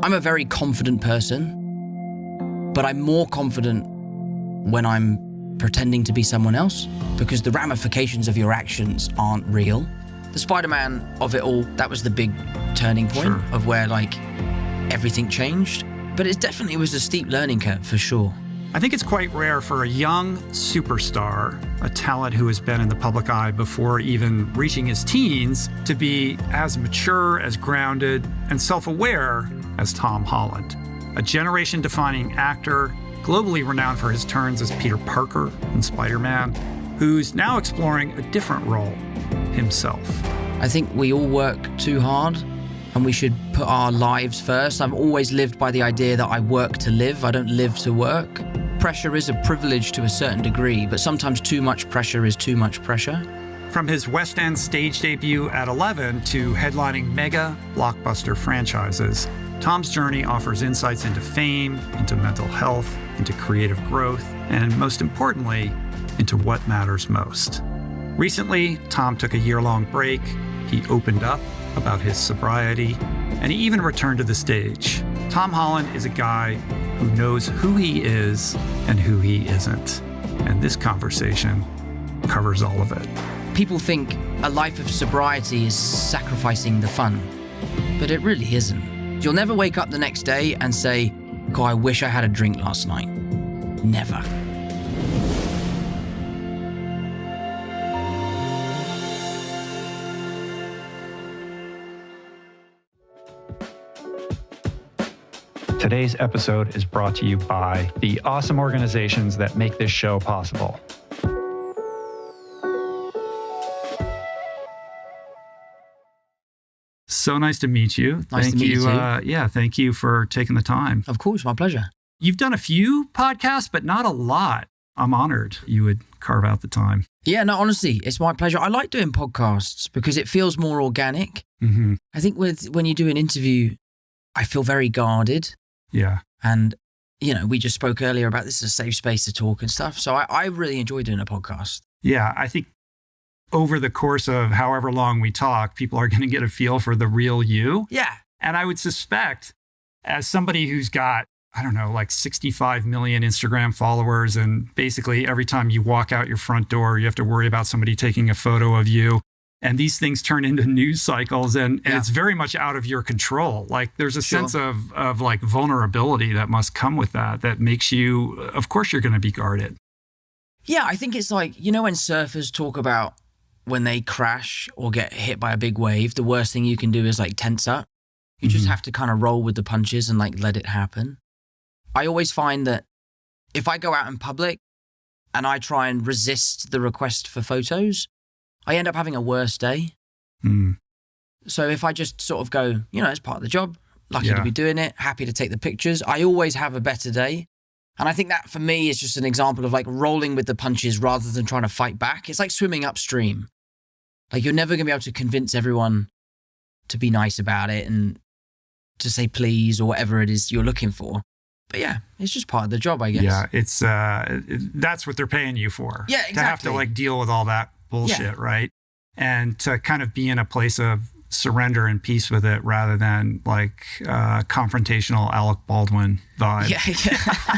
I'm a very confident person, but I'm more confident when I'm pretending to be someone else, because the ramifications of your actions aren't real. The Spider-Man of it all, that was the big turning point of where like everything changed. But it was a steep learning curve for sure. I think it's quite rare for a young superstar, a talent who has been in the public eye before even reaching his teens, to be as mature, as grounded, and self-aware as Tom Holland. A generation-defining actor, globally renowned for his turns as Peter Parker in Spider-Man, who's now exploring a different role himself. I think we all work too hard and we should put our lives first. I've always lived by the idea that I work to live, I don't live to work. Pressure is a privilege to a certain degree, but sometimes too much pressure is too much pressure. From his West End stage debut at 11 to headlining mega blockbuster franchises, Tom's journey offers insights into fame, into mental health, into creative growth, and most importantly, into what matters most. Recently, Tom took a year-long break. He opened up about his sobriety, and he even returned to the stage. Tom Holland is a guy who knows who he is and who he isn't. And this conversation covers all of it. People think a life of sobriety is sacrificing the fun, but it really isn't. You'll never wake up the next day and say, God, I wish I had a drink last night. Never. Today's episode is brought to you by the awesome organizations that make this show possible. So nice to meet you. Nice to meet you too. Thank you for taking the time. Of course, my pleasure. You've done a few podcasts, but not a lot. I'm honored you would carve out the time. Yeah, no, honestly, it's my pleasure. I like doing podcasts because it feels more organic. Mm-hmm. I think when you do an interview, I feel very guarded. Yeah. And, we just spoke earlier about this is a safe space to talk and stuff. So I really enjoy doing a podcast. Yeah, I think over the course of however long we talk, people are going to get a feel for the real you. Yeah. And I would suspect, as somebody who's got, 65 million Instagram followers, and basically every time you walk out your front door, you have to worry about somebody taking a photo of you. And these things turn into news cycles, and it's very much out of your control. Like there's a sense of like vulnerability that must come with that makes you, of course you're going to be guarded. Yeah, I think it's like, when surfers talk about when they crash or get hit by a big wave, the worst thing you can do is like tense up. You just have to kind of roll with the punches and like let it happen. I always find that if I go out in public and I try and resist the request for photos, I end up having a worse day. Mm. So if I just sort of go, it's part of the job, lucky to be doing it, happy to take the pictures, I always have a better day. And I think that for me is just an example of like rolling with the punches rather than trying to fight back. It's like swimming upstream. Like you're never going to be able to convince everyone to be nice about it and to say please or whatever it is you're looking for. But yeah, it's just part of the job, I guess. Yeah, it's that's what they're paying you for. Yeah, exactly. To have to like deal with all that bullshit, right? And to kind of be in a place of surrender and peace with it rather than like confrontational Alec Baldwin vibe. Yeah.